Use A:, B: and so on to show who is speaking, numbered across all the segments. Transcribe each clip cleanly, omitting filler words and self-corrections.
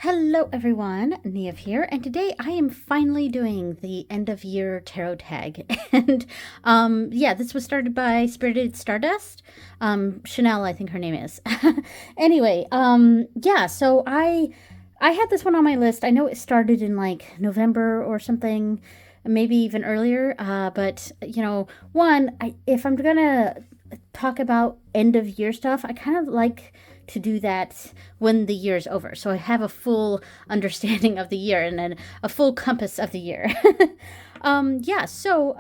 A: Hello everyone, Neve here, and today I am finally doing the end of year tarot tag. And yeah, this was started by Spirited Stardust. Chanel, I think her name is. Anyway, yeah, so I had this one on my list. I know it started in like November or something, maybe even earlier. But you know, if I'm gonna talk about end of year stuff, I kind of like to do that when the year is over. So I have a full understanding of the year and then a full compass of the year. Yeah, so,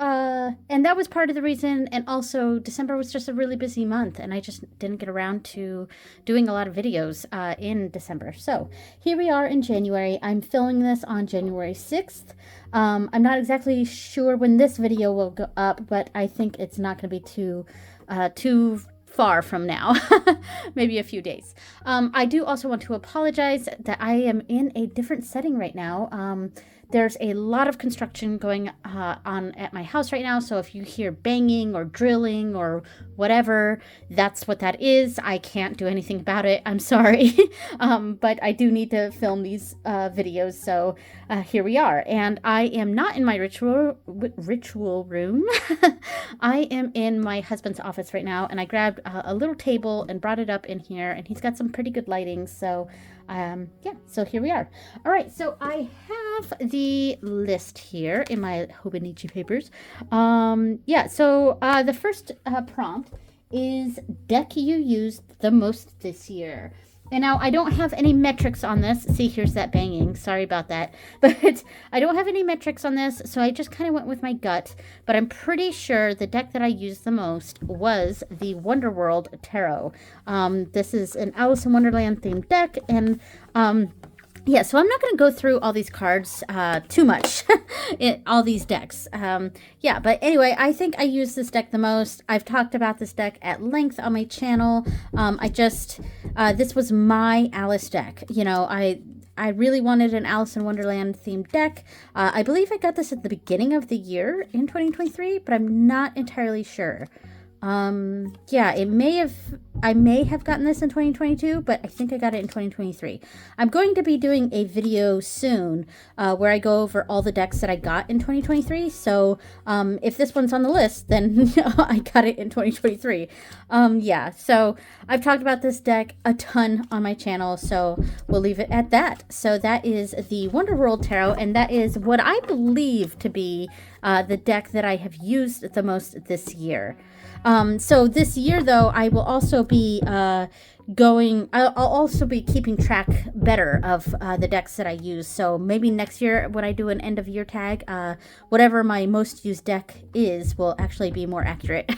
A: and that was part of the reason. And also, December was just a really busy month, and I just didn't get around to doing a lot of videos in December. So here we are in January. I'm filming this on January 6th. I'm not exactly sure when this video will go up, but I think it's not going to be too far from now, maybe a few days. I do also want to apologize that I am in a different setting right now. There's a lot of construction going on at my house right now, so if you hear banging or drilling or whatever, that's what that is. I can't do anything about it. I'm sorry. But I do need to film these videos, so here we are. And I am not in my ritual room. I am in my husband's office right now, and I grabbed a little table and brought it up in here, and he's got some pretty good lighting, so yeah, so here we are. All right, so I have the list here in my Hobonichi papers. Yeah, so the first prompt is deck you used the most this year. And now I don't have any metrics on this. See, here's that banging. Sorry about that. But I don't have any metrics on this, so I just kind of went with my gut. But I'm pretty sure the deck that I used the most was the Wonderworld Tarot. This is an Alice in Wonderland themed deck, and yeah, so I'm not going to go through all these cards too much, all these decks. Yeah, but anyway, I think I use this deck the most. I've talked about this deck at length on my channel. This was my Alice deck. You know, I really wanted an Alice in Wonderland themed deck. I believe I got this at the beginning of the year in 2023, but I'm not entirely sure. Yeah, I may have gotten this in 2022, but I think I got it in 2023. I'm going to be doing a video soon where I go over all the decks that I got in 2023. So if this one's on the list, then I got it in 2023. Yeah, so I've talked about this deck a ton on my channel, so we'll leave it at that. So that is the Wonderworld Tarot, and that is what I believe to be the deck that I have used the most this year. So this year, though, I will also be I'll also be keeping track better of the decks that I use. So maybe next year when I do an end of year tag, whatever my most used deck is will actually be more accurate.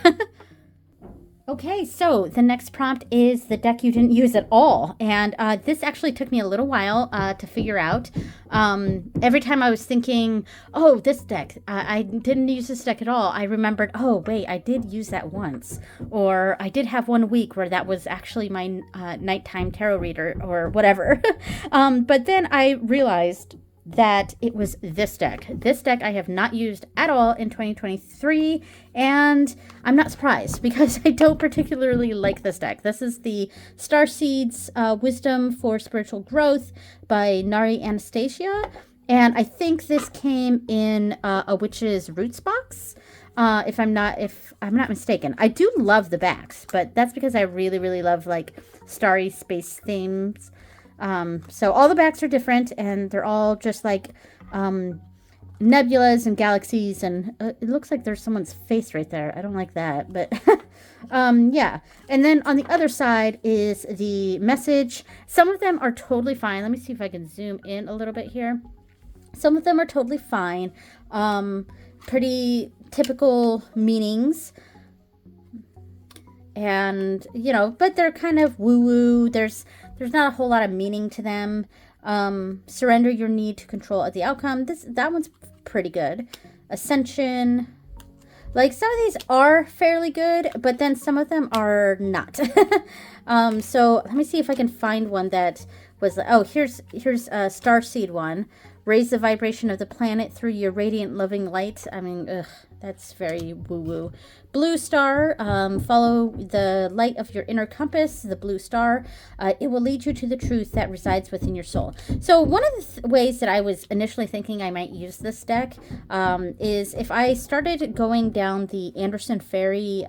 A: Okay, so the next prompt is the deck you didn't use at all. And this actually took me a little while to figure out. Every time I was thinking, oh, this deck, I didn't use this deck at all, I remembered, oh, wait, I did use that once. Or I did have one week where that was actually my nighttime tarot reader or whatever. But then I realized that it was this deck. This deck I have not used at all in 2023, and I'm not surprised because I don't particularly like this deck. This is the Starseeds Wisdom for Spiritual Growth by Nari Anastasia, and I think this came in a Witch's Roots box. If I'm not mistaken. I do love the backs, but that's because I really, really love like starry space themes. So all the backs are different, and they're all just like nebulas and galaxies, and it looks like there's someone's face right there. I don't like that, but yeah. And then on the other side is the message. Some of them are totally fine. Let me see if I can zoom in a little bit here. Some of them are totally fine. Pretty typical meanings. And, you know, but they're kind of woo-woo. There's not a whole lot of meaning to them. Surrender your need to control the outcome. That one's pretty good. Ascension. Like, some of these are fairly good, but then some of them are not. So let me see if I can find one that was, oh, here's a Starseed one. Raise the vibration of the planet through your radiant loving light. I mean, ugh, That's very woo-woo. Blue star, follow the light of your inner compass, the blue star. It will lead you to the truth that resides within your soul. So one of the ways that I was initially thinking I might use this deck is if I started going down the Anderson Fairy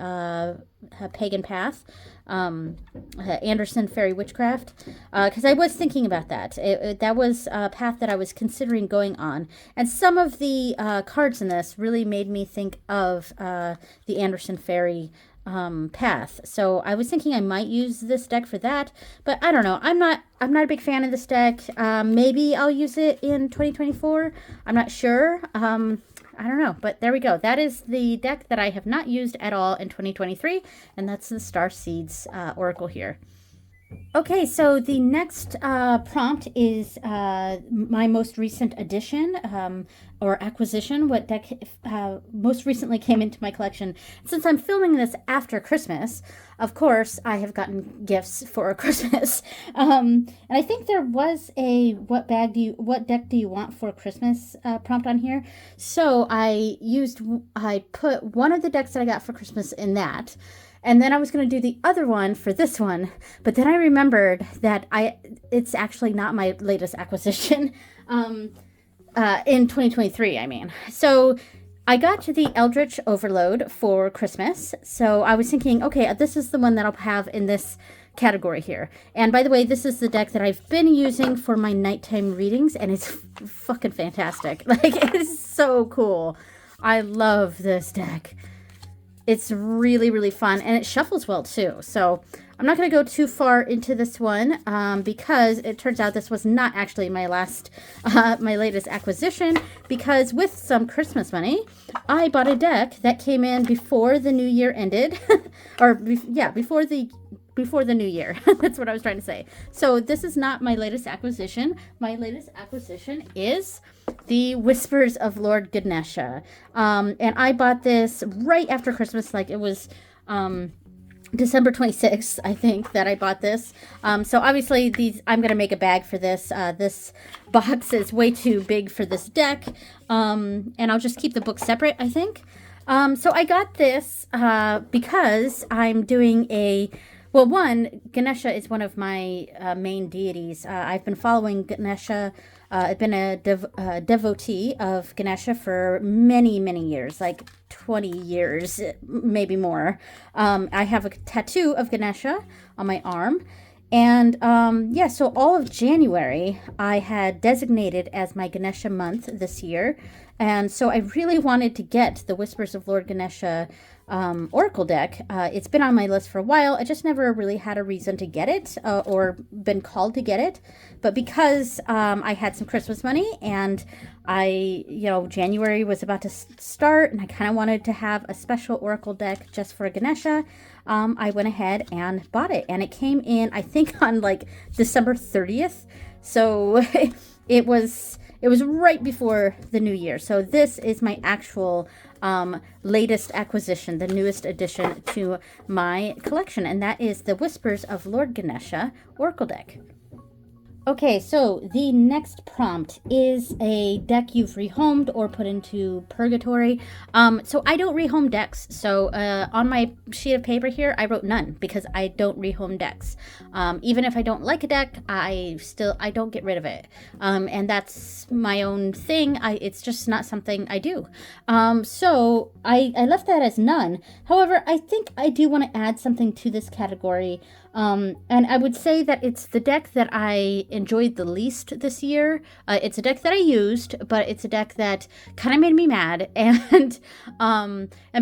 A: pagan path, Anderson Fairy Witchcraft, because I was thinking about that. That was a path that I was considering going on, and some of the cards in this really made me think of the Anderson Fairy path. So I was thinking I might use this deck for that, but I don't know. I'm not a big fan of this deck. Maybe I'll use it in 2024. I'm not sure. I don't know, but there we go. That is the deck that I have not used at all in 2023, and that's the Star Seeds Oracle here. Okay, so the next prompt is my most recent addition or acquisition, what deck most recently came into my collection. Since I'm filming this after Christmas, of course, I have gotten gifts for Christmas. And I think there was a what deck do you want for Christmas prompt on here. So I put one of the decks that I got for Christmas in that. And then I was going to do the other one for this one, but then I remembered that it's actually not my latest acquisition in 2023, I mean. So I got to the Eldritch Overload for Christmas. So I was thinking, okay, this is the one that I'll have in this category here. And by the way, this is the deck that I've been using for my nighttime readings, and it's fucking fantastic. Like, it's so cool. I love this deck. It's really, really fun, and it shuffles well, too. So I'm not going to go too far into this one because it turns out this was not actually my latest acquisition, because with some Christmas money, I bought a deck that came in before the new year ended. Before the new year. That's what I was trying to say. So this is not my latest acquisition. My latest acquisition is the Whispers of Lord Ganesha. And I bought this right after Christmas. Like, it was December 26th, I think, that I bought this. So obviously I'm going to make a bag for this. This box is way too big for this deck. And I'll just keep the book separate, I think. So I got this because I'm doing Ganesha is one of my main deities. I've been following Ganesha. I've been a devotee of Ganesha for many, many years, like 20 years, maybe more. I have a tattoo of Ganesha on my arm. And so all of January I had designated as my Ganesha month this year. And so I really wanted to get the Whispers of Lord Ganesha Oracle deck. It's been on my list for a while. I just never really had a reason to get it or been called to get it. But because I had some Christmas money and January was about to start and I kind of wanted to have a special Oracle deck just for Ganesha, I went ahead and bought it. And it came in, I think, on like December 30th. So it was right before the new year. So this is my actual latest acquisition, the newest addition to my collection, and that is the Whispers of Lord Ganesha Oracle deck. Okay, so the next prompt is a deck you've rehomed or put into purgatory. So I don't rehome decks. So on my sheet of paper here, I wrote none because I don't rehome decks. Even if I don't like a deck, I don't get rid of it. And that's my own thing. It's just not something I do. So I left that as none. However, I think I do want to add something to this category. And I would say that it's the deck that I enjoyed the least this year. It's a deck that I used, but it's a deck that kind of made me mad. And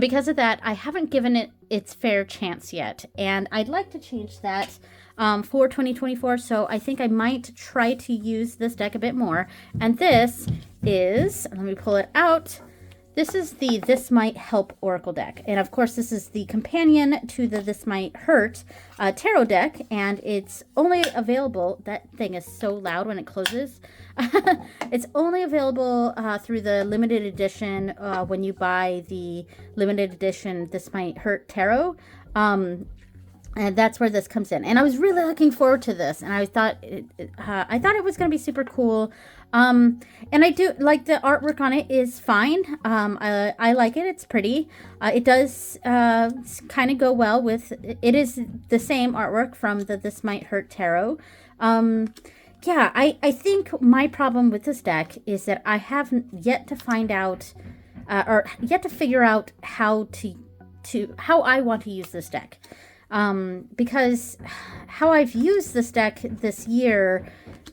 A: because of that, I haven't given it its fair chance yet. And I'd like to change that for 2024. So I think I might try to use this deck a bit more. And this is, let me pull it out. This is the This Might Help Oracle deck. And of course, this is the companion to the This Might Hurt tarot deck. And it's only available, that thing is so loud when it closes. It's only available through the limited edition when you buy the limited edition This Might Hurt tarot. And that's where this comes in. And I was really looking forward to this, and I thought it was going to be super cool. And I do like the artwork on it is fine. I like it. It's pretty. It does kind of go well with. It is the same artwork from the This Might Hurt Tarot. Yeah, I think my problem with this deck is that I haven't yet to find out, or yet to figure out how I want to use this deck. Because how I've used this deck this year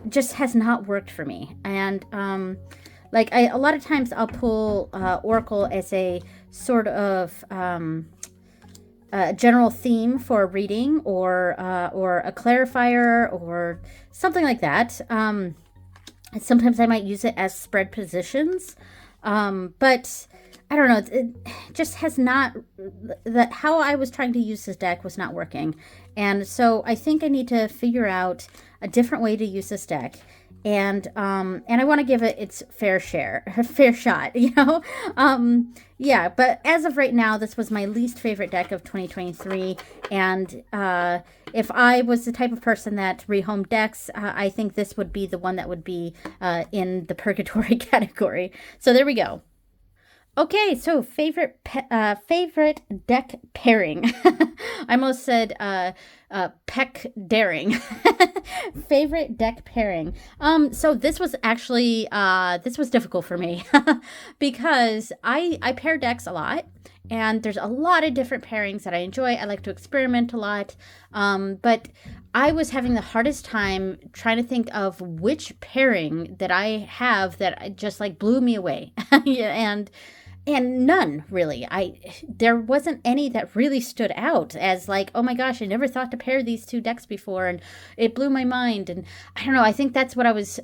A: just has not worked for me. And a lot of times I'll pull Oracle as a sort of general theme for a reading, or a clarifier or something like that. Sometimes I might use it as spread positions, but I don't know. It just has not. That how I was trying to use this deck was not working, and so I think I need to figure out a different way to use this deck. And I want to give it its fair shot, you know. Yeah, but as of right now, this was my least favorite deck of 2023. And if I was the type of person that rehomed decks, I think this would be the one that would be in the purgatory category. So there we go. Okay, so favorite deck pairing. I almost said peck daring. Favorite deck pairing. So this was actually this was difficult for me because I pair decks a lot, and there's a lot of different pairings that I enjoy. I like to experiment a lot, but I was having the hardest time trying to think of which pairing that I have that just like blew me away. Yeah, and none really. There wasn't any that really stood out as like, oh my gosh, I never thought to pair these two decks before, and it blew my mind. And I don't know, I think that's what I was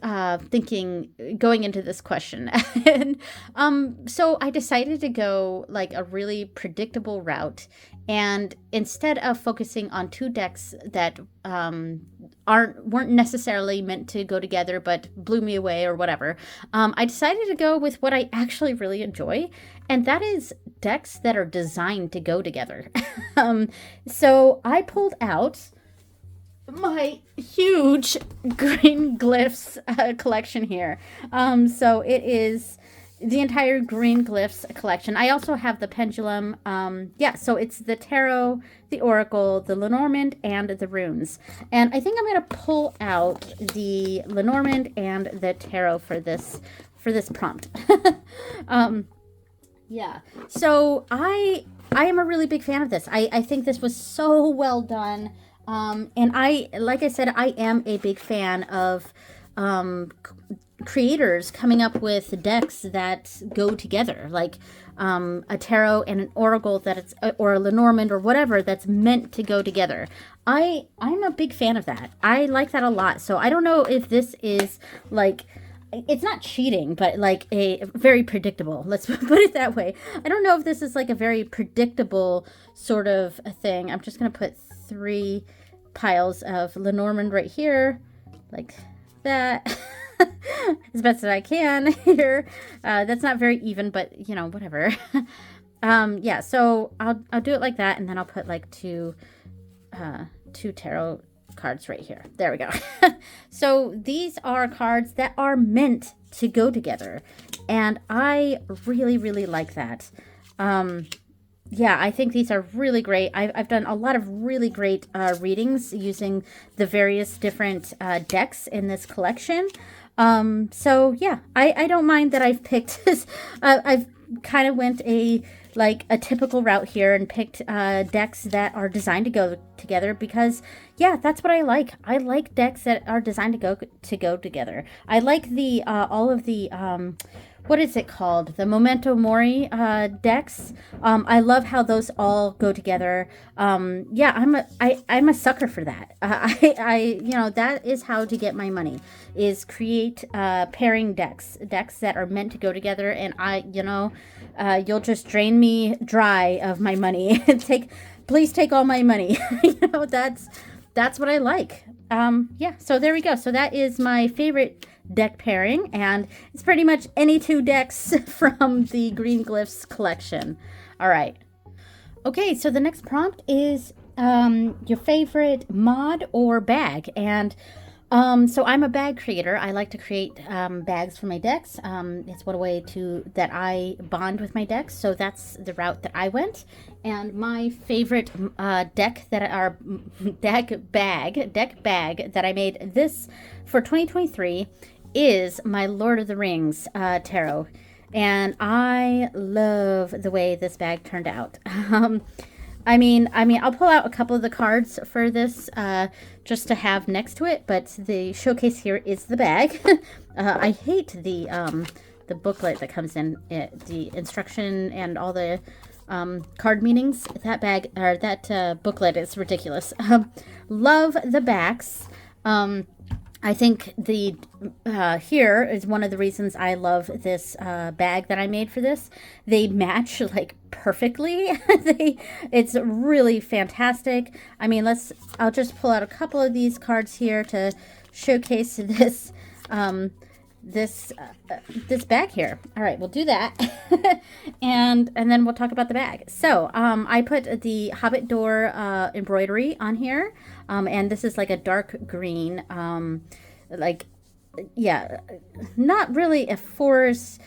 A: thinking going into this question. And so I decided to go like a really predictable route, and instead of focusing on two decks that weren't necessarily meant to go together but blew me away or whatever, I decided to go with what I actually really enjoy, and that is decks that are designed to go together. So I pulled out my huge green glyphs collection here. So it is the entire green glyphs collection. I also have the pendulum. Yeah, so it's the tarot, the oracle, the Lenormand, and the runes. And I think I'm going to pull out the Lenormand and the tarot for this prompt. Yeah, so I am a really big fan of this. I think this was so well done. And like I said, I am a big fan of creators coming up with decks that go together, like a tarot and an oracle or a Lenormand or whatever that's meant to go together. I'm a big fan of that. I like that a lot. So I don't know if this is like, it's not cheating, but like a very predictable, let's put it that way. I don't know if this is like a very predictable sort of a thing. I'm just going to put 3 piles of Lenormand right here, like that. As best as I can here. That's not very even, but you know, whatever. Yeah, so I'll do it like that, and then I'll put like two tarot cards right here. There we go. So these are cards that are meant to go together, and I really, really like that. Yeah, I think these are really great. I've done a lot of really great readings using the various different decks in this collection. So yeah, I don't mind that I've picked this. I've kind of went a typical route here and picked decks that are designed to go together because, yeah, that's what I like. I like decks that are designed to go together. I like the all of the what is it called? The Memento Mori decks. I love how those all go together. Yeah, I'm a sucker for that. You know, that is how to get my money, is create pairing decks that are meant to go together. And you'll just drain me dry of my money. Please take all my money. You know, that's what I like. Yeah, so there we go. So that is my favorite deck pairing, and it's pretty much any 2 decks from the Green Glyphs collection. All right. Okay, so the next prompt is your favorite mod or bag. And so I'm a bag creator. I like to create bags for my decks. It's one way that I bond with my decks. So that's the route that I went. And my favorite deck bag that I made this for 2023 is my Lord of the Rings tarot. And I love the way this bag turned out. I'll pull out a couple of the cards for this just to have next to it, but the showcase here is the bag. I hate the booklet that comes in it, the instruction and all the card meanings. That bag or that booklet is ridiculous. Love the backs. I think the here is one of the reasons I love this bag that I made for this. They match like perfectly. It's really fantastic. I mean, I'll just pull out a couple of these cards here to showcase this this bag here. All right, we'll do that. and then we'll talk about the bag. So I put the Hobbit door embroidery on here. And this is like a dark green, not really a forest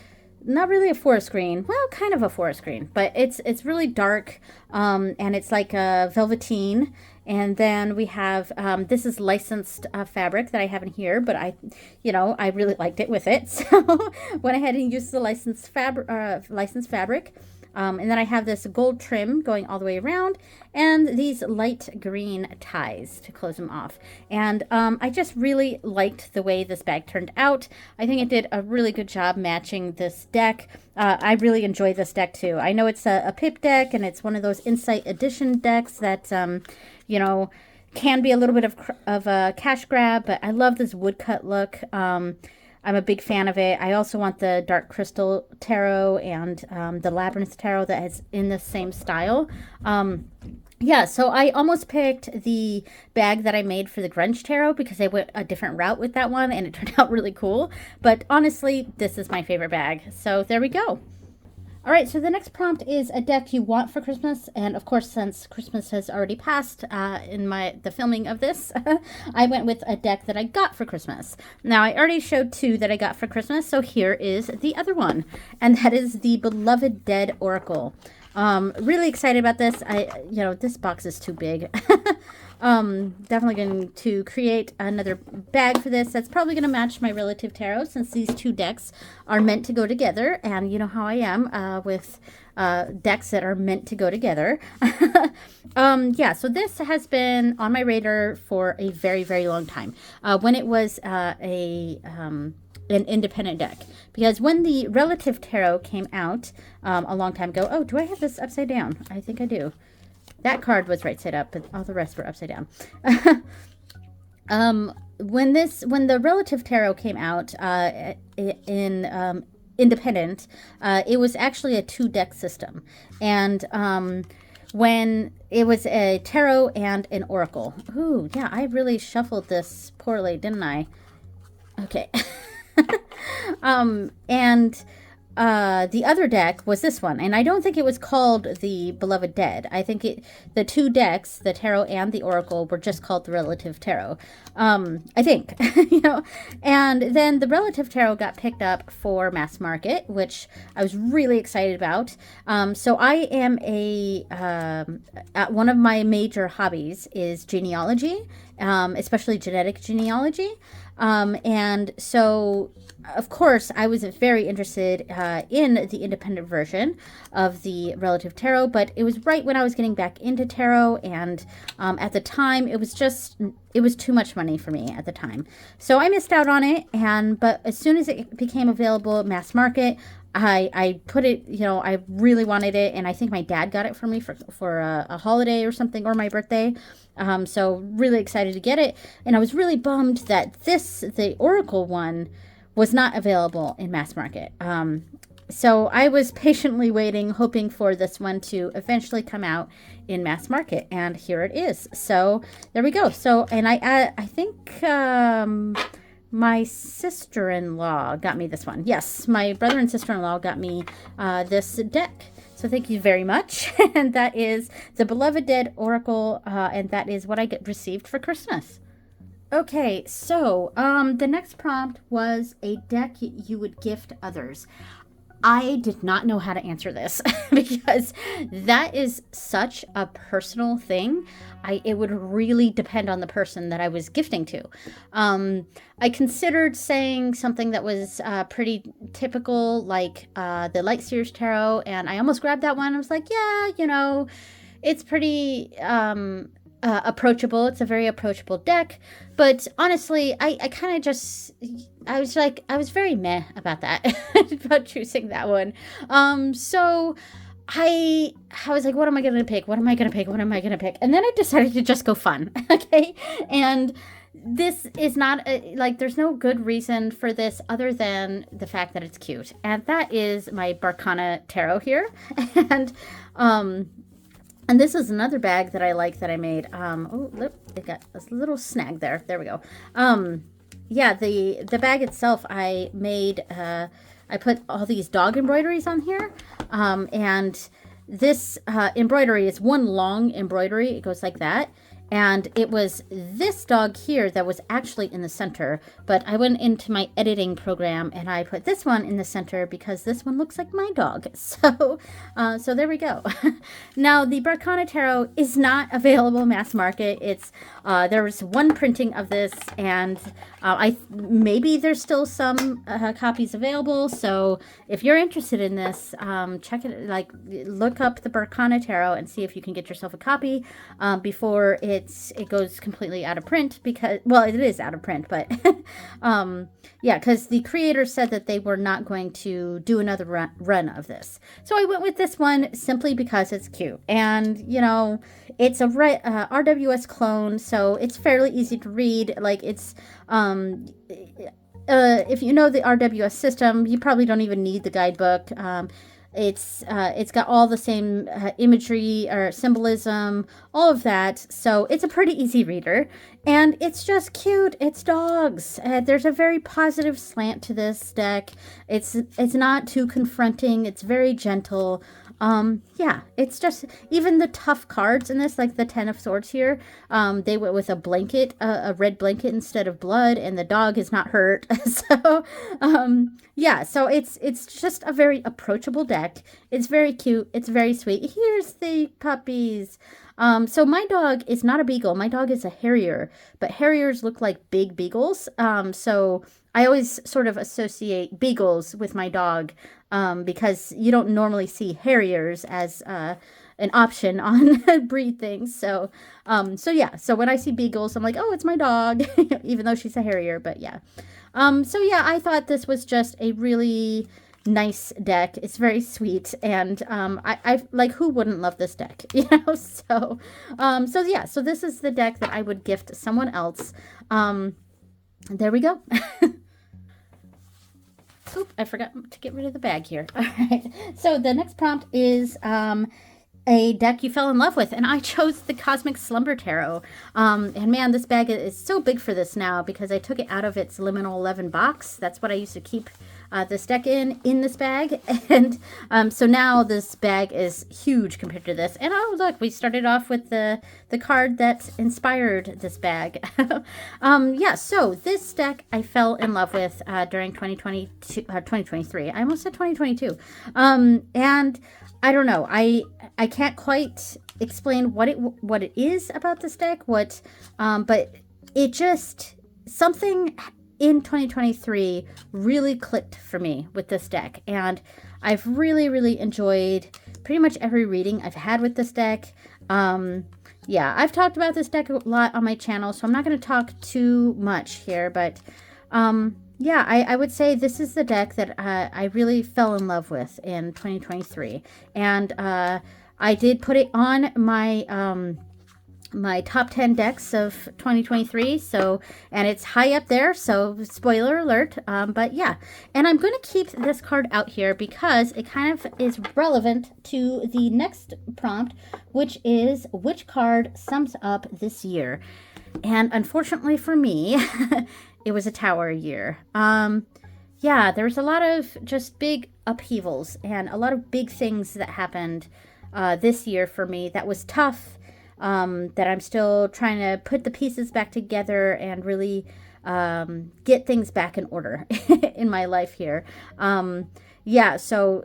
A: green. Well, kind of a forest green, but it's really dark, and it's like a velveteen. And then we have this is licensed fabric that I have in here, but I really liked it with it, so went ahead and used the licensed fabric. And then I have this gold trim going all the way around and these light green ties to close them off. And I just really liked the way this bag turned out. I think it did a really good job matching this deck. I really enjoy this deck too. I know it's a pip deck and it's one of those Insight Edition decks that, can be a little bit of a cash grab, but I love this woodcut look. I'm a big fan of it. I also want the Dark Crystal Tarot and the Labyrinth Tarot that is in the same style. So I almost picked the bag that I made for the Grunge Tarot because I went a different route with that one and it turned out really cool. But honestly, this is my favorite bag. So there we go. All right, so the next prompt is a deck you want for Christmas, and of course, since Christmas has already passed in the filming of this, I went with a deck that I got for Christmas. Now, I already showed two that I got for Christmas, so here is the other one, and that is the Beloved Dead Oracle. Really excited about this. This box is too big. Definitely going to create another bag for this. That's probably going to match my Relative Tarot since these two decks are meant to go together. And you know how I am with decks that are meant to go together. So this has been on my radar for a very, very long time. When it was an independent deck, because when the Relative Tarot came out a long time ago. Oh, do I have this upside down? I think I do. That card was right side up, but all the rest were upside down. When the Relative Tarot came out in independent, it was actually a 2-deck system, and when it was a tarot and an oracle. Ooh, yeah, I really shuffled this poorly, didn't I? Okay. And the other deck was this one, and I don't think it was called the Beloved Dead. I think the two decks, the Tarot and the Oracle, were just called the Relative Tarot. I think, and then the Relative Tarot got picked up for mass market, which I was really excited about. So I am one of my major hobbies is genealogy, especially genetic genealogy. And so, of course, I was very interested in the independent version of the Relative Tarot, but it was right when I was getting back into tarot, and at the time, it was too much money for me at the time. So I missed out on it, but as soon as it became available at mass market, I put it, I really wanted it, and I think my dad got it for me for a holiday or something, or my birthday. So really excited to get it, and I was really bummed that the Oracle one was not available in mass market. So I was patiently waiting, hoping for this one to eventually come out in mass market, and here it is. So there we go. So, and I think my sister-in-law got me this one. Yes, my brother and sister-in-law got me this deck. So thank you very much. And that is the Beloved Dead Oracle, and that is what I get received for Christmas. Okay, so the next prompt was a deck you would gift others. I did not know how to answer this because that is such a personal thing. It would really depend on the person that I was gifting to. I considered saying something that was pretty typical, like the Light Seers Tarot, and I almost grabbed that one. I was like, yeah, it's pretty approachable. It's a very approachable deck. But honestly, I kind of just, I was very meh about that, about choosing that one. So I was like, what am I going to pick? What am I going to pick? What am I going to pick? And then I decided to just go fun. Okay. And this is not there's no good reason for this other than the fact that it's cute. And that is my Barcana Tarot here. And this is another bag that I like that I made. Oh, look, it got a little snag there. There we go. Yeah, the bag itself I made, I put all these dog embroideries on here. And this embroidery is one long embroidery. It goes like that. And it was this dog here that was actually in the center, but I went into my editing program and I put this one in the center because this one looks like my dog. So there we go. Now the Barcana Tarot is not available mass market. It's there was one printing of this, and maybe there's still some copies available. So if you're interested in this, check it. Look up the Barcana Tarot and see if you can get yourself a copy before it goes completely out of print, because, well, it is out of print, but yeah, because the creators said that they were not going to do another run of this. So I went with this one simply because it's cute, and it's a RWS clone, so it's fairly easy to read. It's if you know the RWS system, you probably don't even need the guidebook. It's got all the same imagery or symbolism, all of that. So it's a pretty easy reader, and it's just cute. It's dogs. There's a very positive slant to this deck. It's not too confronting. It's very gentle. Yeah, it's just, even the tough cards in this, like the 10 of Swords here, they went with a blanket, a red blanket instead of blood, and the dog is not hurt. So, yeah, so it's just a very approachable deck. It's very cute. It's very sweet. Here's the puppies. So my dog is not a beagle. My dog is a harrier, but harriers look like big beagles. So I always sort of associate beagles with my dog, because you don't normally see harriers as an option on breed things. So yeah. So when I see beagles, I'm like, oh, it's my dog, even though she's a harrier. But yeah. So yeah, I thought this was just a really nice deck. It's very sweet, and I like, who wouldn't love this deck? So yeah, so this is the deck that I would gift someone else. There we go. Oop, I forgot to get rid of the bag here. All right, so the next prompt is a deck you fell in love with, and I chose the Cosmic Slumber Tarot. And man, this bag is so big for this now because I took it out of its Liminal 11 box. That's what I used to keep this deck in this bag, and so now this bag is huge compared to this. And oh, look, we started off with the card that inspired this bag. Yeah, so this deck I fell in love with during 2023. I almost said 2022. And I don't know, I can't quite explain what it is about this deck, but it just, something in 2023 really clicked for me with this deck, and I've really enjoyed pretty much every reading I've had with this deck. Yeah, I've talked about this deck a lot on my channel, so I'm not going to talk too much here, but yeah, I would say this is the deck that I really fell in love with in 2023, and I did put it on my my top 10 decks of 2023, so, and it's high up there, so spoiler alert. But yeah, and I'm going to keep this card out here because it kind of is relevant to the next prompt, which is, which card sums up this year? And unfortunately for me, it was a Tower year. yeah, there was a lot of just big upheavals and a lot of big things that happened this year for me that was tough. That I'm still trying to put the pieces back together and really get things back in order in my life here. Yeah, so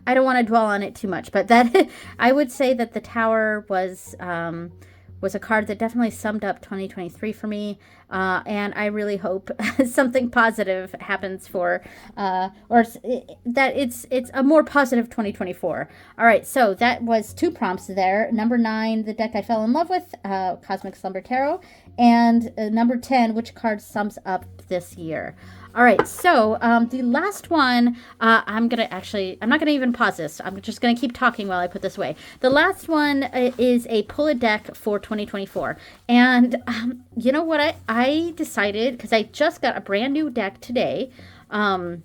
A: I don't want to dwell on it too much, but that I would say that the Tower was a card that definitely summed up 2023 for me. And I really hope something positive happens for, that it's a more positive 2024. All right, so that was two prompts there. Number 9, the deck I fell in love with, Cosmic Slumber Tarot, and number 10, which card sums up this year. All right, so the last one, I'm not gonna even pause this. I'm just gonna keep talking while I put this away. The last one is a pull a deck for 2024. And you know what I decided, because I just got a brand new deck today, and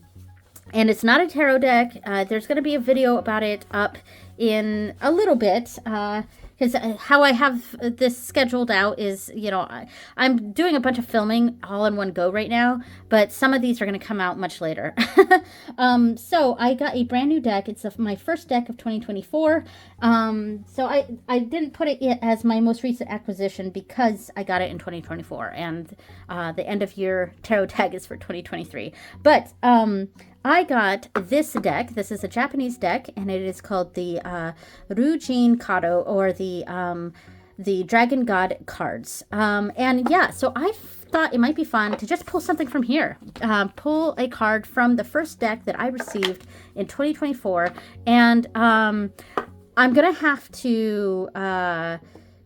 A: it's not a tarot deck. There's gonna be a video about it up in a little bit, because how I have this scheduled out is, I'm doing a bunch of filming all in one go right now, but some of these are going to come out much later. So I got a brand new deck. It's my first deck of 2024. So I didn't put it as my most recent acquisition because I got it in 2024, and the end of year tarot tag is for 2023. But I got this deck. This is a Japanese deck, and it is called the Cado, or the Dragon God cards. And yeah, so I thought it might be fun to just pull something from here. Pull a card from the first deck that I received in 2024, and I'm gonna have to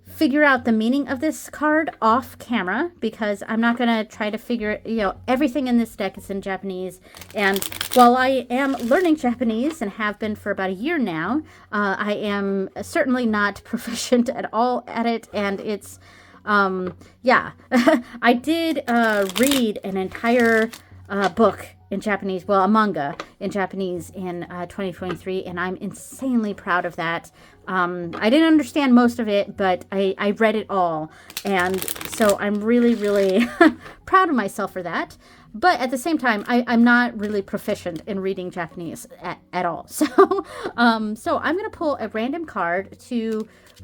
A: figure out the meaning of this card off camera, because I'm not going to try to figure it, everything in this deck is in Japanese. And while I am learning Japanese and have been for about a year now, I am certainly not proficient at all at it. And it's, yeah, I did read an entire book in Japanese, well, a manga in Japanese in 2023, and I'm insanely proud of that. I didn't understand most of it, but I read it all, and so I'm really, really proud of myself for that. But at the same time, I'm not really proficient in reading Japanese at all. So, so I'm going to pull a random card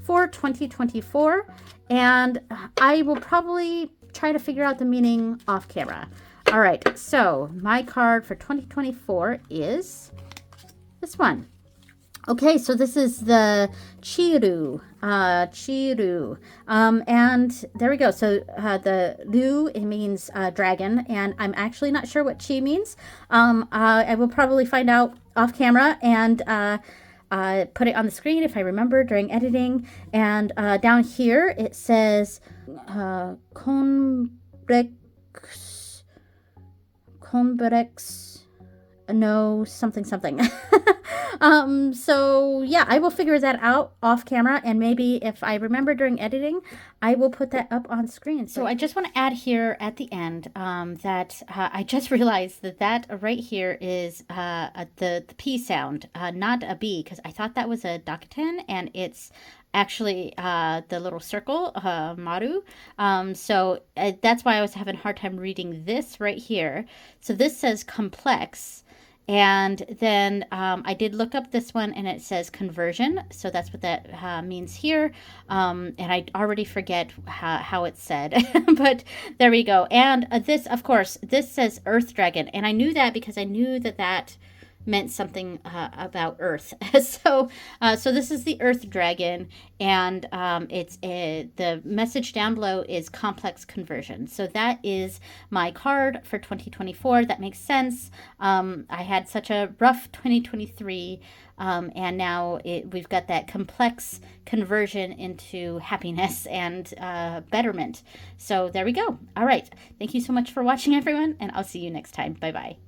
A: for 2024, and I will probably try to figure out the meaning off camera. All right, so my card for 2024 is this one. Okay, so this is the Chiru. And there we go. So the Ru, it means dragon, and I'm actually not sure what Chi means. I will probably find out off camera and put it on the screen if I remember during editing. And down here it says Convex, no, something. So yeah, I will figure that out off camera, and maybe if I remember during editing, I will put that up on screen. So I just want to add here at the end that I just realized that right here is the P sound, not a B, because I thought that was a dakuten, and it's actually the little circle, maru. So that's why I was having a hard time reading this right here. So this says complex. And then I did look up this one, and it says conversion. So that's what that means here. And I already forget how it's said, but there we go. And this, of course, this says Earth Dragon. And I knew that because I knew that meant something about Earth. So this is the Earth Dragon, and the message down below is complex conversion. So that is my card for 2024. That makes sense. I had such a rough 2023, and now we've got that complex conversion into happiness and betterment. So there we go. All right. Thank you so much for watching, everyone, and I'll see you next time. Bye-bye.